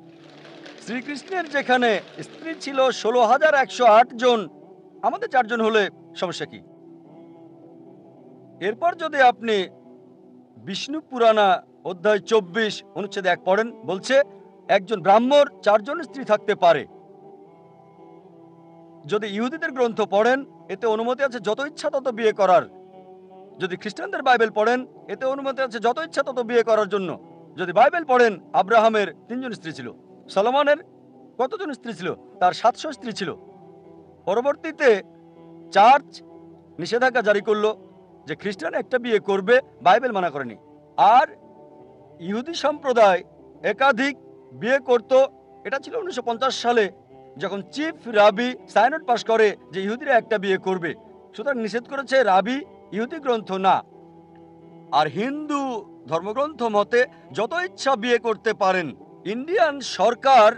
শ্রীকৃষ্ণের যেখানে স্ত্রী ছিল ১৬,১০৮ জন, আমাদের 4 জন হলে সমস্যা কি? এরপর যদি আপনি বিষ্ণু পুরাণা অধ্যায় ২৪ অনুচ্ছেদ ১ পড়েন, বলছে একজন ব্রাহ্মণ 4 জন স্ত্রী থাকতে পারে। যদি ইহুদিদের গ্রন্থ পড়েন, এতে অনুমতি আছে যত ইচ্ছা তত বিয়ে করার। যদি খ্রিস্টানদের বাইবেল পড়েন, এতে অনুমতি আছে যত ইচ্ছা তত বিয়ে করার জন্য। যদি বাইবেল পড়েন, আব্রাহামের 3 জন স্ত্রী ছিল। সলোমনের কতজন স্ত্রী ছিল? তার 700 স্ত্রী ছিল। পরবর্তীতে চার্চ নিষেধাজ্ঞা জারি করলো যে খ্রিস্টান একটা বিয়ে করবে, বাইবেল মানা করেনি। আর ইহুদি সম্প্রদায় একাধিক বিয়ে করত। এটা ছিল 1950 সালে, যখন চিফ রাবি সাইনড পাস করে যে ইহুদিরা একটা বিয়ে করবে। সুতরাং নিষেধ করেছে রাবি, ইহুদি গ্রন্থ না। আর হিন্দু ধর্মগ্রন্থ মতে যত ইচ্ছা বিয়ে করতে পারেন। ইন্ডিয়ান সরকার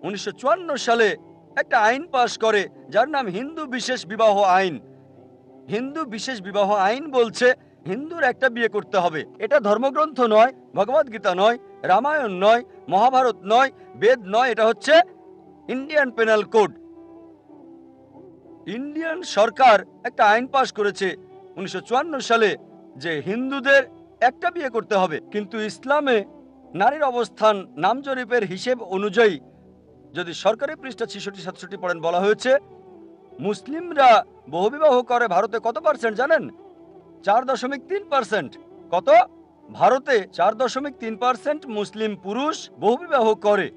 1954 সালে একটা আইন পাশ করে যার নাম হিন্দু বিশেষ বিবাহ আইন। হিন্দু বিশেষ বিবাহ আইন বলছে হিন্দুর একটা বিয়ে করতে হবে। এটা ধর্মগ্রন্থ নয়, ভগবদ্গীতা নয়, রামায়ণ নয়, মহাভারত নয়, বেদ নয়, এটা হচ্ছে ইন্ডিয়ান পেনাল কোড। ইন্ডিয়ান সরকার একটা আইন পাশ করেছে 1954 সালে যে হিন্দুদের একটা বিয়ে করতে হবে। কিন্তু ইসলামে নারীর অবস্থান নাম জরিপের হিসেব অনুযায়ী যদি সরকারি পৃষ্ঠা 66-67 পড়েন, বলা হয়েছে মুসলিমরা বহুবিবাহ করে ভারতে কত পার্সেন্ট জানেন? 4.3%। কত? ভারতে 4.3% মুসলিম পুরুষ বহুবিবাহ করে।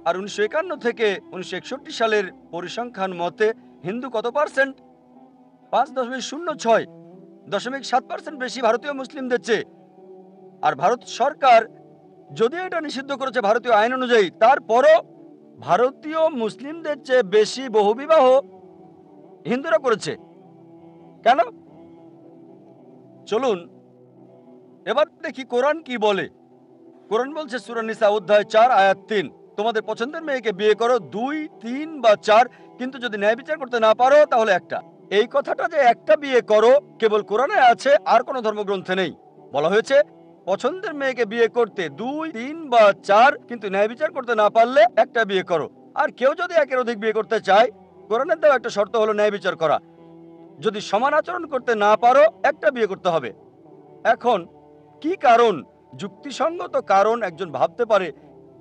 আর 1951 থেকে 1961 সালের পরিসংখ্যান মতে হিন্দু কত পার্সেন্ট? 5.06, 0.7% বেশি ভারতীয় মুসলিমদের চেয়ে। আর ভারত সরকার যদিও এটা নিষিদ্ধ করেছে ভারতীয় আইন অনুযায়ী, তারপরও ভারতীয় মুসলিমদের চেয়ে বেশি বহুবিবাহ হিন্দুরা করেছে। কেন? চলুন এবার দেখি কোরআন কি বলে। কোরআন বলছে সূরা নিসা অধ্যায় 4 আয়াত 3, তোমাদের পছন্দের মেয়েকে বিয়ে করো 2, 3 বা 4, কিন্তু যদি ন্যায় বিচার করতে না পারো তাহলে একটা। এই কথাটা যে একটা বিয়ে করো কেবল কোরআনে আছে, আর কোনো ধর্মগ্রন্থে নেই। বলা হয়েছে পছন্দের মেয়েকে বিয়ে করতে 2, 3 বা 4, কিন্তু ন্যায় বিচার করতে না পারলে একটা বিয়ে করো। আর কেউ যদি একের অধিক বিয়ে করতে চায়, কোরআনের দেওয়া একটা শর্ত হলো ন্যায় বিচার করা। যদি সমান আচরণ করতে না পারো একটা বিয়ে করতে হবে। এখন কি কারণ, যুক্তিসঙ্গত কারণ একজন ভাবতে পারে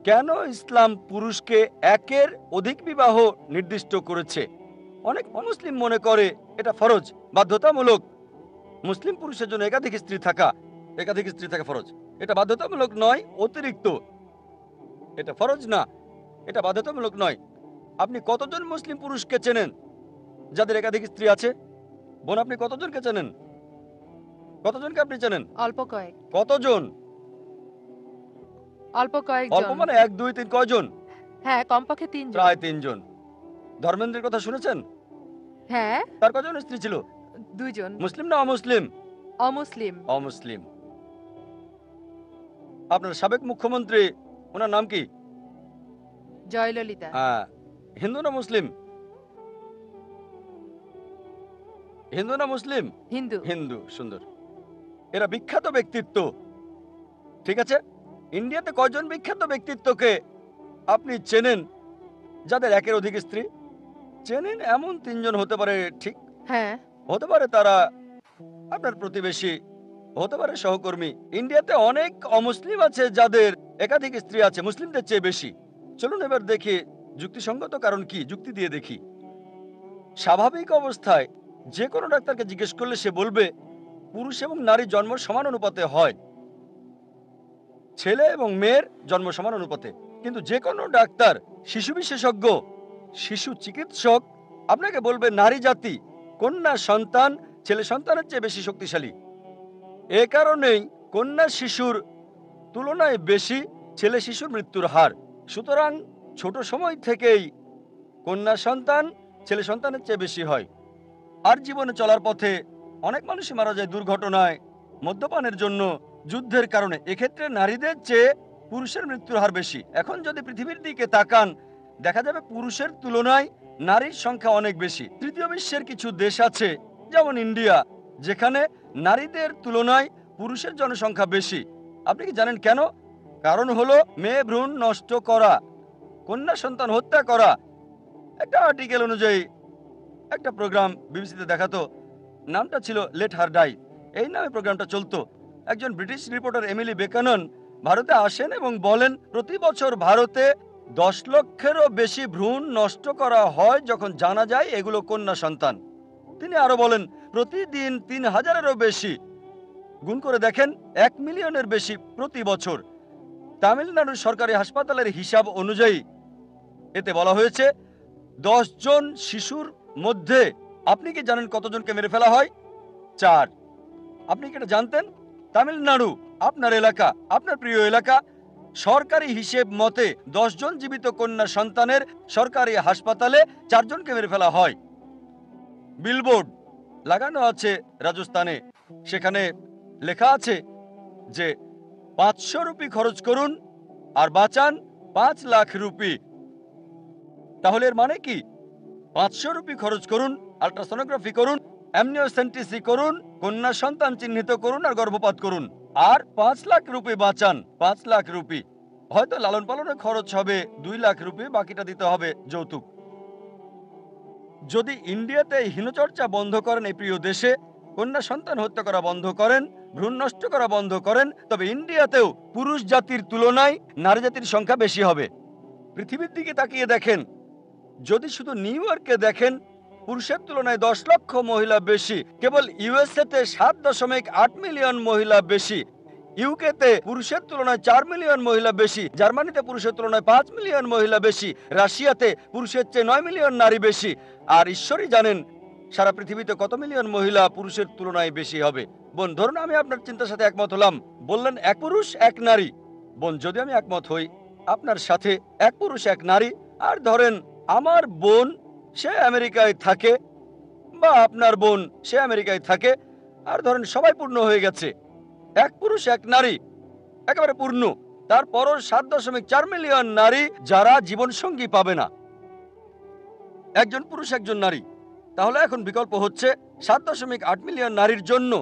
কেন ইসলাম পুরুষকে একের অধিক বিবাহ নির্দিষ্ট করেছে? অনেক মুসলিম মনে করে এটা ফরজ, বাধ্যতামূলক। মুসলিম পুরুষের জন্য একাধিক স্ত্রী থাকা ফরজ। এটা বাধ্যতামূলক নয়, অতিরিক্ত। এটা ফরজ না, এটা বাধ্যতামূলক নয়। আপনি কতজন মুসলিম পুরুষকে চেনেন যাদের একাধিক স্ত্রী আছে? বোন, আপনি কতজনকে চেনেন? কতজনকে আপনি চেনেন? অল্প কয়েক। কতজন? অল্প অল্প কয়েকজন। মানে 1 2 3 কয়জন? হ্যাঁ, কমপক্ষে 3 জন। প্রায় 3 জন। ধর্মেন্দ্রের কথা শুনেছেন? হ্যাঁ, তার কজন স্ত্রী ছিল? 2 জন। মুসলিম না অমুসলিম? অমুসলিম। অমুসলিম। আপনার সাবেক মুখ্যমন্ত্রী, ওনার নাম কি? জয়ললিতা। হ্যাঁ। হিন্দু না মুসলিম? হিন্দু না মুসলিম? হিন্দু। হিন্দু। সুন্দর। এরা বিখ্যাত ব্যক্তিত্ব, ঠিক আছে? ইন্ডিয়াতে কয়জন বিখ্যাত ব্যক্তিত্বকে আপনি চেনেন যাদের একের অধিক স্ত্রী? চেনেন এমন 3 জন হতে পারে, ঠিক? হ্যাঁ। হতে পারে তারা আপনার প্রতিবেশী, হতে পারে সহকর্মী। ইন্ডিয়াতে অনেক অমুসলিম আছে যাদের একাধিক স্ত্রী আছে, মুসলিমদের চেয়ে বেশি। চলুন এবার দেখি যুক্তিসঙ্গত কারণ কি, যুক্তি দিয়ে দেখি। স্বাভাবিক অবস্থায় যে কোনো ডাক্তারকে জিজ্ঞেস করলে সে বলবে পুরুষ এবং নারী জন্ম সমান অনুপাতে হয়, ছেলে এবং মেয়ের জন্ম সমান অনুপাতে। কিন্তু যে কোনো ডাক্তার, শিশু বিশেষজ্ঞ, শিশু চিকিৎসক আপনাকে বলবে নারী জাতি, কন্যা সন্তান ছেলে সন্তানের চেয়ে বেশি শক্তিশালী। এ কারণেই কন্যা শিশুর তুলনায় বেশি ছেলে শিশুর মৃত্যুর হার। সুতরাং ছোট সময় থেকেই কন্যা সন্তান ছেলে সন্তানের চেয়ে বেশি হয়। আর জীবনে চলার পথে অনেক মানুষই মারা যায় দুর্ঘটনায়, মদ্যপানের জন্য, যুদ্ধের কারণে। এক্ষেত্রে নারীদের চেয়ে পুরুষের মৃত্যুর হার বেশি। এখন যদি পৃথিবীর দিকে তাকান, দেখা যাবে পুরুষের তুলনায় নারীর সংখ্যা অনেক বেশি। তৃতীয় বিশ্বের কিছু দেশ আছে, যেমন ইন্ডিয়া, যেখানে নারীদের তুলনায় পুরুষের জনসংখ্যা বেশি। আপনি কি জানেন কেন? কারণ হলো মেয়ে ভ্রূণ নষ্ট করা, কন্যা সন্তান হত্যা করা। একটা আর্টিকেল অনুযায়ী একটা প্রোগ্রাম বিবিসিতে দেখাতো, নামটা ছিল লেট হার ডাই, এই নামে প্রোগ্রামটা চলতো। একজন ব্রিটিশ রিপোর্টার এমিলি বেকানন ভারতে আসেন এবং বলেন প্রতি বছর ভারতে 10 লক্ষেরও বেশি ভ্রূণ নষ্ট করা হয় যখন জানা যায় এগুলো কন্যা সন্তান। তিনি আরো বলেন প্রতিদিন 3000-এরও বেশি। গুণ করে দেখেন 1 মিলিয়নের বেশি প্রতি বছর। তামিলনাড়ুর সরকারি হাসপাতালের হিসাব অনুযায়ী এতে বলা হয়েছে 10 জন শিশুর মধ্যে আপনি কি জানেন কতজনকে মেরে ফেলা হয়? 4। আপনি কি এটা জানতেন? তামিলনাড়ু, আপনার এলাকা, আপনার প্রিয় এলাকা, সরকারি হিসেব মতে 10 জন জীবিত কন্যা সন্তানের সরকারি হাসপাতালে 4 জনকে মেরে ফেলা হয়। বিলবোর্ড লাগানো আছে রাজস্থানে, সেখানে লেখা আছে যে 500 রুপি খরচ করুন আর বাঁচান 5 লাখ রুপি। তাহলে এর মানে কি? 500 রুপি খরচ করুন, আল্ট্রাসোনোগ্রাফি করুন, অ্যামনিওসেন্টিসি করুন, কন্যা সন্তান চিহ্নিত করুন আর গর্ভপাত করুন, আর 5 লাখ রুপি বাঁচান। 5 লাখ রুপি। হয়তো লালন পালনের খরচ হবে 2 লাখ রুপি, বাকিটা দিতে হবে যৌতুক। যদি ইন্ডিয়াতে হীনচর্চা বন্ধ করেন, এই প্রিয় দেশে কন্যা সন্তান হত্যা করা বন্ধ করেন, ভ্রূণ নষ্ট করা বন্ধ করেন, তবে ইন্ডিয়াতেও পুরুষ জাতির তুলনায় নারী জাতির সংখ্যা বেশি হবে। পৃথিবীর দিকে তাকিয়ে দেখেন, যদি শুধু নিউ ইয়র্কে দেখেন, পুরুষের তুলনায় 10 লক্ষ মহিলা বেশি। কেবল ইউএসএতে 7.8 মিলিয়ন মহিলা বেশি। ইউকেতে পুরুষের তুলনায় 4 মিলিয়ন মহিলা বেশি। জার্মানিতে পুরুষের তুলনায় 5 মিলিয়ন মহিলা বেশি। রাশিয়াতে পুরুষের চেয়ে 9 মিলিয়ন নারী বেশি। আর ঈশ্বরই জানেন সারা পৃথিবীতে কত মিলিয়ন মহিলা পুরুষের তুলনায় বেশি হবে। বোন, ধরুন আমি আপনার চিন্তার সাথে একমত হলাম, বললেন এক পুরুষ এক নারী। বোন, যদি আমি একমত হই আপনার সাথে, এক পুরুষ এক নারী, আর ধরেন আমার বোন সে আমেরিকায় থাকে, বা আপনার বোন সে আমেরিকায় থাকে, আর ধরেন সবাই পূর্ণ হয়ে গেছে, এক পুরুষ এক নারী একেবারে পূর্ণ। তারপরও 7.4 মিলিয়ন নারী যারা জীবনসঙ্গী পাবে না, একজন পুরুষ একজন নারী। তাহলে এখন বিকল্প হচ্ছে 7.8 মিলিয়ন নারীর জন্য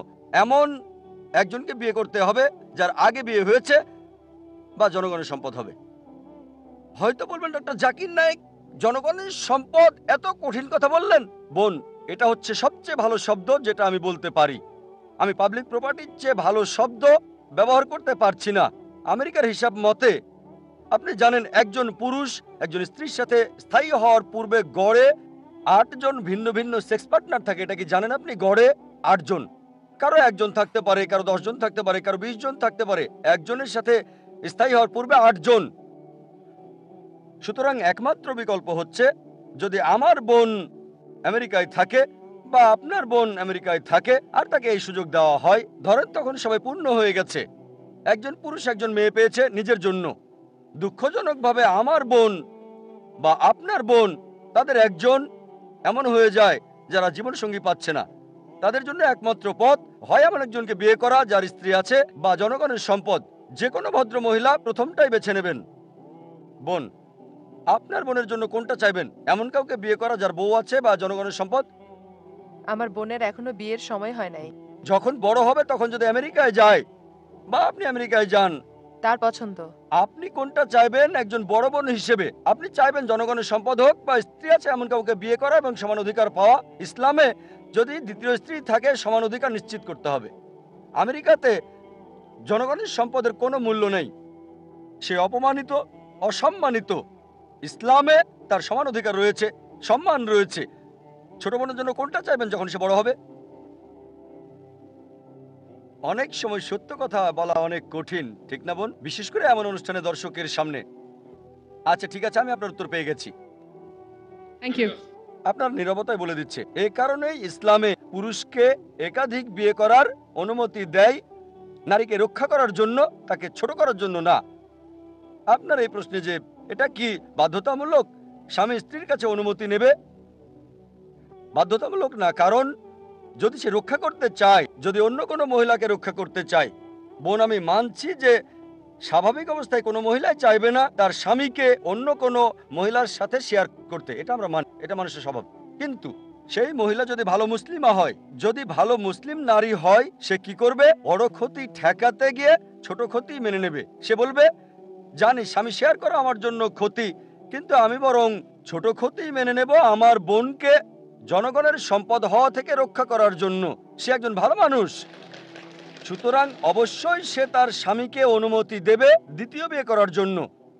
এমন একজনকে বিয়ে করতে হবে যার আগে বিয়ে হয়েছে বা জনগণের সম্পদ হবে। হয়তো বলবেন ডক্টর জাকির নায়েক জনগণের সম্পদ, এত কঠিন কথা বললেন। বোন, এটা হচ্ছে সবচেয়ে ভালো শব্দ যেটা আমি বলতে পারি। আমি পাবলিক প্রপার্টির চেয়ে ভালো শব্দ ব্যবহার করতে পারছি না। আমেরিকার হিসাব মতে আপনি জানেন একজন পুরুষ একজন স্ত্রীর সাথে স্থায়ী হওয়ার পূর্বে গড়ে 8 জন ভিন্ন ভিন্ন সেক্স পার্টনার থাকে। এটা কি জানেন আপনি? গড়ে 8 জন। কারো একজন থাকতে পারে, কারো 10 জন থাকতে পারে, কারো 20 জন থাকতে পারে। একজনের সাথে স্থায়ী হওয়ার পূর্বে 8 জন। সুতরাং একমাত্র বিকল্প হচ্ছে যদি আমার বোন আমেরিকায় থাকে বা আপনার বোন আমেরিকায় থাকে আর তাকে এই সুযোগ দেওয়া হয়, ধরেন তখন সবাই পূর্ণ হয়ে গেছে, একজন পুরুষ একজন মেয়ে পেয়েছে নিজের জন্য। দুঃখজনকভাবে আমার বোন বা আপনার বোন তাদের একজন এমন হয়ে যায় যারা জীবনসঙ্গী পাচ্ছে না। তাদের জন্য একমাত্র পথ হয় এমন একজনকে বিয়ে করা যার স্ত্রী আছে বা জনগণের সম্পদ। যে কোনো ভদ্র মহিলা প্রথমটাই বেছে নেবেন। বোন, আপনার বোনের জন্য কোনটা চাইবেন? এমন কাউকে বিয়ে করা যার বউ আছে বা জনগণের সম্পদ? আমার বোনের এখনো বিয়ের সময় হয় নাই। যখন বড় হবে তখন যদি আমেরিকায় যায় বা আপনি আমেরিকায় যান, তার পছন্দ। আপনি কোনটা চাইবেন? একজন বড় বোন হিসেবে আপনি চাইবেন জনগণের সম্পদ হোক বা স্ত্রী আছে এমন কাউকে বিয়ে করা এবং সমান অধিকার পাওয়া। ইসলামে যদি দ্বিতীয় স্ত্রী থাকে সমান অধিকার নিশ্চিত করতে হবে। আমেরিকাতে জনগণের সম্পদের কোনো মূল্য নেই, সে অপমানিত, অসম্মানিত। ইসলামে তার সমান অধিকার রয়েছে, সম্মান রয়েছে। ছোট বোনের জন্য কোনটা চাইবেন যখন সে বড় হবে? অনেক সময় সত্য কথা বলা অনেক কঠিন, ঠিক না বোন? বিশেষ করে এমন অনুষ্ঠানে দর্শকের সামনে। আচ্ছা ঠিক আছে, আমি আপনার উত্তর পেয়ে গেছি। Thank you. আপনার নীরবতায় বলে দিচ্ছে। এই কারণেই ইসলামে পুরুষকে একাধিক বিয়ে করার অনুমতি দেয়, নারীকে রক্ষা করার জন্য, তাকে ছোট করার জন্য না। আপনার এই প্রশ্নে যে এটা কি বাধ্যতামূলক স্বামী স্ত্রীর কাছে অনুমতি নেবে? বাধ্যতামূলক না, কারণ যদি সে রক্ষা করতে চায়, যদি অন্য কোনো মহিলাকে রক্ষা করতে চায়, বোন আমি মানছি যে স্বাভাবিক অবস্থায় কোনো মহিলাই চাইবে না তার স্বামীকে অন্য কোনো মহিলার সাথে শেয়ার করতে, এটা আমরা মানি, এটা মানুষের স্বভাব। কিন্তু সেই মহিলা যদি ভালো মুসলিমা হয়, যদি ভালো মুসলিম নারী হয়, সে কি করবে? বড় ক্ষতি ঠেকাতে গিয়ে ছোট ক্ষতি মেনে নেবে। সে বলবে জানি স্বামী শেয়ার করা আমার জন্য ক্ষতি, কিন্তু আমি বরং ছোট ক্ষতি মেনে নেব আমার বোনকে জনগণের সম্পদ হওয়া থেকে রক্ষা করার জন্য। সে একজন ভালো মানুষ, সুতরাং অবশ্যই সে তার স্বামীকে অনুমতি দেবে দ্বিতীয় বিয়ে করার জন্য,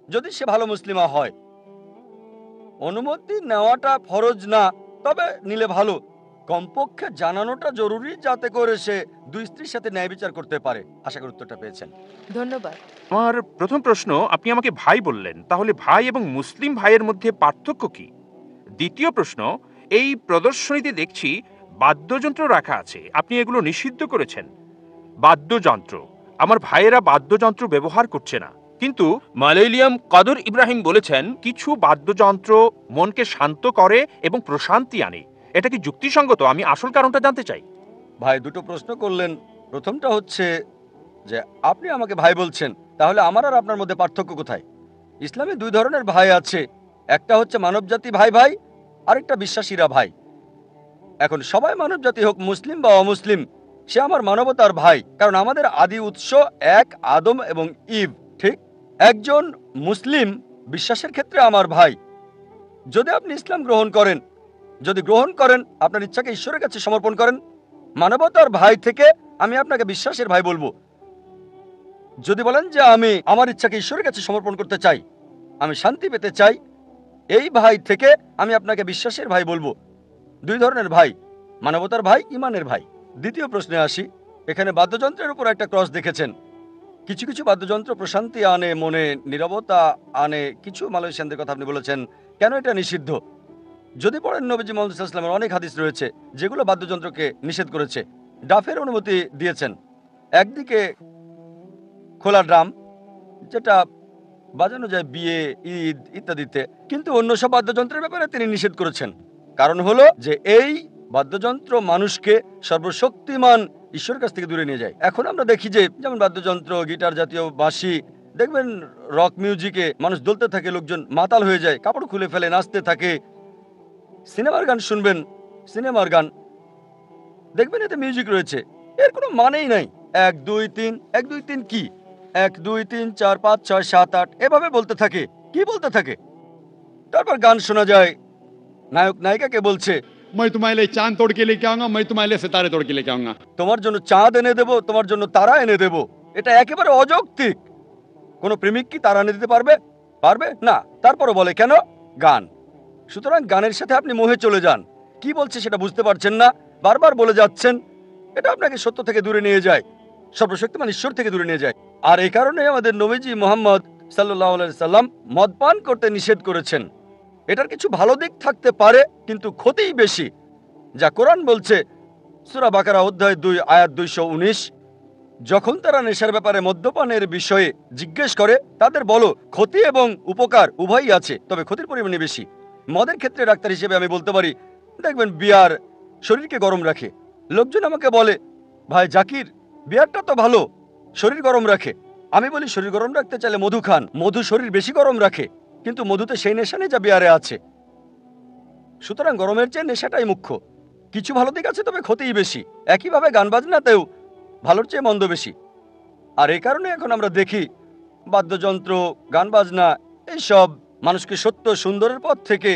যদি সে ভালো মুসলিমা হয়। অনুমতি নেওয়াটা ফরজ না, তবে নিলে ভালো। কমপক্ষে জানানোটা জরুরি, যাতে করে সে দুই স্ত্রীর সাথে ন্যায় বিচার করতে পারে। আশা করি উত্তরটা পেয়েছেন। ধন্যবাদ। আমার প্রথম প্রশ্ন, আপনি আমাকে ভাই বললেন, তাহলে ভাই এবং মুসলিম ভাইয়ের মধ্যে পার্থক্য কি? দ্বিতীয় প্রশ্ন, এই প্রদর্শনীতে দেখছি বাদ্যযন্ত্র রাখা আছে, আপনি এগুলো নিষিদ্ধ করেছেন। বাদ্যযন্ত্র, আমার ভাইয়েরা বাদ্যযন্ত্র ব্যবহার করছে না, কিন্তু মালয়েলিয়াম কদর ইব্রাহিম বলেছেন কিছু বাদ্যযন্ত্র মনকে শান্ত করে এবং প্রশান্তি আনে। এটা কি যুক্তিসঙ্গত? আমি আসল কারণটা জানতে চাই। ভাই দুটো প্রশ্ন করলেন। প্রথমটা হচ্ছে যে আপনি আমাকে ভাই বলছেন, তাহলে আমার আর আপনার মধ্যে পার্থক্য কোথায়? ইসলামে দুই ধরনের ভাই আছে, একটা হচ্ছে মানবজাতি ভাই ভাই, আরেকটা বিশ্বাসীরা ভাই। এখন সবাই মানবজাতি হোক মুসলিম বা অমুসলিম, সে আমার মানবতার ভাই, কারণ আমাদের আদি উৎস এক, আদম এবং ইভ। ঠিক, একজন মুসলিম বিশ্বাসের ক্ষেত্রে আমার ভাই। যদি আপনি ইসলাম গ্রহণ করেন, যদি গ্রহণ করেন আপনার ইচ্ছাকে ঈশ্বরের কাছে সমর্পণ করেন, মানবতার ভাই থেকে আমি আপনাকে বিশ্বাসের ভাই বলবো। যদি বলেন যে আমি আমার ইচ্ছাকে ঈশ্বরের কাছে সমর্পণ করতে চাই, আমি শান্তি পেতে চাই, এই ভাই থেকে আমি আপনাকে বিশ্বাসের ভাই বলবো। দুই ধরনের ভাই, মানবতার ভাই, ইমানের ভাই। দ্বিতীয় প্রশ্নে আসি। এখানে বাদ্যযন্ত্রের উপর একটা ক্রস দেখেছেন। কিছু কিছু বাদ্যযন্ত্র প্রশান্তি আনে, মনে নীরবতা আনে। কিছু মালয়েশিয়ানদের কথা আপনি বলেছেন, কেন এটা নিষিদ্ধ? যদি পড়েন নবীজি মুহাম্মদ সাল্লাল্লাহু আলাইহি ওয়াসাল্লামের অনেক হাদিস রয়েছে যেগুলো বাদ্যযন্ত্রকে নিষেধ করেছে। ডাফের অনুমতি দিয়েছেন, একদিকে খোলা ড্রাম যেটা বাজানো যায় বিয়ে, ঈদ ইত্যাদিতে, কিন্তু অন্য সব বাদ্যযন্ত্রের ব্যাপারে তিনি নিষেধ করেছেন। কারণ হলো যে এই বাদ্যযন্ত্র মানুষকে সর্বশক্তিমান ঈশ্বরের কাছ থেকে দূরে নিয়ে যায়। এখন আমরা দেখি যে যেমন বাদ্যযন্ত্র, গিটার জাতীয় বাঁশি, দেখবেন রক মিউজিকে মানুষ দুলতে থাকে, লোকজন মাতাল হয়ে যায়, কাপড় খুলে ফেলে নাচতে থাকে। সিনেমার গান শুনবেন, সিনেমার গান দেখবেন এতে মিউজিক রয়েছে, এর কোনো মানেই নাই। 1 2 3 1 2 3 কি 1 2 3 4 5 6 7 8 এভাবে বলতে থাকে, কি বলতে থাকে। তারপর গান শোনা যায়, নায়ক নায়িকাকে বলছে मैं तुम्हारे लिए चांद तोड़ के लेके आऊंगा, मैं तुम्हारे लिए सितारे तोड़ के लेके आऊंगा। তোমার জন্য চাঁদ এনে দেব, তোমার জন্য তারা এনে দেব। এটা একেবারে অযৌক্তিক। কোনো প্রেমিক কি তারা এনে দিতে পারবে? পারবে না। তারপরও বলে কেন? গান। সুতরাং গানের সাথে আপনি মোহে চলে যান। কি বলছে সেটা বুঝতে পারছেন না, বারবার বলে যাচ্ছেন। এটা আপনাকে সত্য থেকে দূরে নিয়ে যায়, সর্বশক্তিমান ঈশ্বর থেকে দূরে নিয়ে যায়। আর এই কারণে আমাদের নবীজি মুহাম্মদ সাল্লাল্লাহু আলাইহি সাল্লাম মদ পান করতে নিষেধ করেছেন। এটার কিছু ভালো দিক থাকতে পারে, কিন্তু ক্ষতিই বেশি। যা কোরআন বলছে সূরা বাকারা অধ্যায় 2 আয়াত 219, যখন তারা নেশার ব্যাপারে মদ্যপানের বিষয়ে জিজ্ঞেস করে তাদের বলো ক্ষতি এবং উপকার উভয়ই আছে, তবে ক্ষতির পরিমাণে বেশি। মদের ক্ষেত্রে ডাক্তার হিসেবে আমি বলতে পারি, দেখবেন বিয়ার শরীরকে গরম রাখে। লোকজন আমাকে বলে, ভাই জাকির, বিয়ারটা তো ভালো, শরীর গরম রাখে। আমি বলি, শরীর গরম রাখতে চাইলে মধু খান, মধু শরীর বেশি গরম রাখে, কিন্তু মধুতে সেই নেশা নেই যা বিয়ারে আছে। সুতরাং গরমের চেয়ে নেশাটাই মুখ্য। কিছু ভালো দিক আছে, তবে ক্ষতিই বেশি। একইভাবে গান বাজনাতেও ভালোর চেয়ে মন্দ বেশি। আর এই কারণে এখন আমরা দেখি বাদ্যযন্ত্র, গান বাজনা এইসব মানুষকে সত্য সুন্দরের পথ থেকে,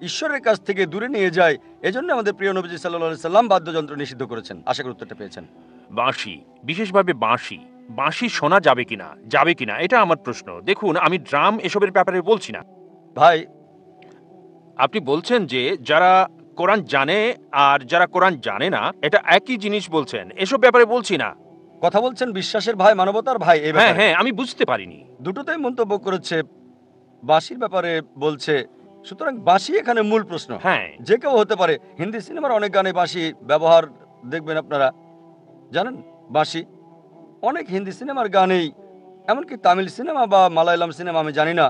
ঈশ্বরের কাছ থেকে দূরে নিয়ে যায়। এজন্য আমাদের প্রিয় নবীজি সাল্লাল্লাহু আলাইহি সাল্লাম বাদ্যযন্ত্র নিষিদ্ধ করেছেন। আশা করি উত্তরটা পেয়েছেন। বাঁশি, বিশেষভাবে বাঁশি, বাঁশি শোনা যাবে কিনা এটা আমার প্রশ্ন। দেখুন, আমি ড্রাম এসবের ব্যাপারে বলছি না। ভাই, আপনি বলছেন যে যারা কোরআন জানে আর যারা কোরআন জানে না, এটা একই জিনিস বলছেন। এসব ব্যাপারে বলছি না। কথা বলছেন বিশ্বাসের ভাই, মানবতার ভাই। এই হ্যাঁ ব্যাপারে হ্যাঁ, আমি বুঝতে পারিনি। দুটোতেই মন্তব্য করেছে। বাঁশির ব্যাপারে বলছে, সুতরাং বাঁশি এখানে মূল প্রশ্ন। হ্যাঁ, যে কেউ হতে পারে। হিন্দি সিনেমার অনেক গানে বাঁশি ব্যবহার দেখবেন আপনারা, জানেন? বাঁশি অনেক হিন্দি সিনেমার গানেই, এমনকি তামিল সিনেমা বা মালায়ালাম সিনেমা, আমি জানি না,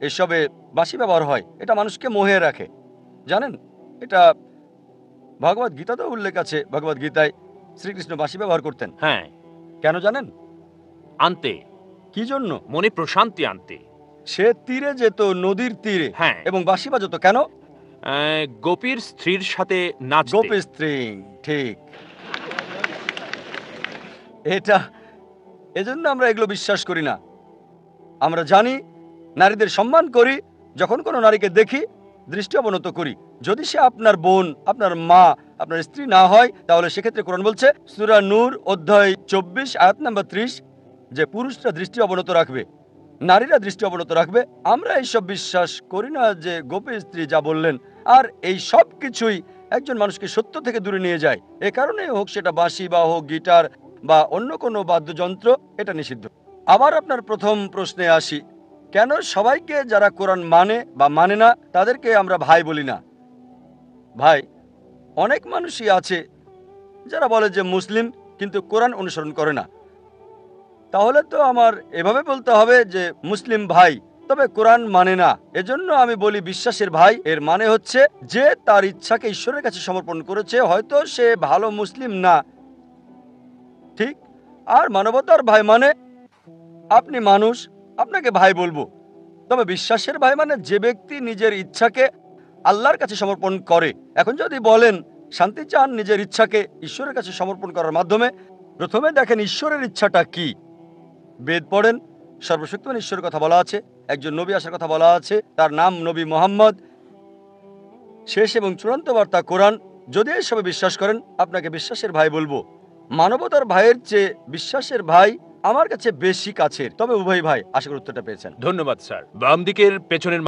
এসবে বাঁশি ব্যবহার হয়। এটা মানুষকে মোহে রাখে, জানেন? এটা ভগবদ গীতাতেও উল্লেখ আছে। ভগবদ গীতায় শ্রীকৃষ্ণ বাঁশি ব্যবহার করতেন। হ্যাঁ, কেন জানেন? আনতে, কি জন্য? মনে প্রশান্তি আনতে। সে তীরে যেত, নদীর তীরে, হ্যাঁ, এবং বাঁশি বাজত কেন? গোপীর স্ত্রীর সাথে নাচতে। গোপী স্ত্রী, ঠিক। এটা এজন্য আমরা এগুলো বিশ্বাস করি না। আমরা জানি, নারীদের সম্মান করি। যখন কোনো নারীকে দেখি, দৃষ্টি অবনত করি। যদি সে আপনার বোন, আপনার মা, আপনার স্ত্রী না হয়, তাহলে সেক্ষেত্রে কোরআন বলছে সূরা নূর অধ্যায় 24 আয়াত নাম্বার 30 যে পুরুষরা দৃষ্টি অবনত রাখবে, নারীরা দৃষ্টি অবনত রাখবে। আমরা এইসব বিশ্বাস করি না যে গোপী স্ত্রী যা বললেন। আর এই সব কিছুই একজন মানুষকে সত্য থেকে দূরে নিয়ে যায়। এ কারণে হোক সেটা বাঁশি বা হোক গিটার বা অন্য কোনো বাদ্যযন্ত্র, এটা নিষিদ্ধ। আবার আপনার প্রথম প্রশ্নে আসি, কেন সবাইকে যারা কোরআন মানে বা মানে না তাদেরকে আমরা ভাই বলি না? ভাই, অনেক মানুষই আছে যারা বলে যে মুসলিম, কিন্তু কোরআন অনুসরণ করে না। তাহলে তো আমার এভাবে বলতে হবে যে মুসলিম ভাই, তবে কোরআন মানে না। এজন্য আমি বলি বিশ্বাসের ভাই। এর মানে হচ্ছে যে তার ইচ্ছাকে ঈশ্বরের কাছে সমর্পণ করেছে। হয়তো সে ভালো মুসলিম না, ঠিক। আর মানবতার ভাই মানে আপনি মানুষ, আপনাকে ভাই বলবো। তবে বিশ্বাসের ভাই মানে যে ব্যক্তি নিজের ইচ্ছাকে আল্লাহর কাছে সমর্পণ করে। এখন যদি বলেন শান্তি চান নিজের ইচ্ছাকে ঈশ্বরের কাছে সমর্পণ করার মাধ্যমে, প্রথমে দেখেন ঈশ্বরের ইচ্ছাটা কি। বেদ পড়েন, সর্বশক্তিমান ঈশ্বরের কথা বলা আছে, একজন নবী আসার কথা বলা আছে, তার নাম নবী মুহাম্মদ। শেষ এবং চূড়ান্ত বার্তা কোরআন। যদি এসবে বিশ্বাস করেন, আপনাকে বিশ্বাসের ভাই বলবো। মানবতার ভাইয়ের চেয়ে বিশ্বাসের ভাই আমার কাছে বেশি কাছের। তবে উভয় ভাই। আশা করি উত্তরটা পেয়েছেন। ধন্যবাদ স্যার। বাম দিকের পেছনের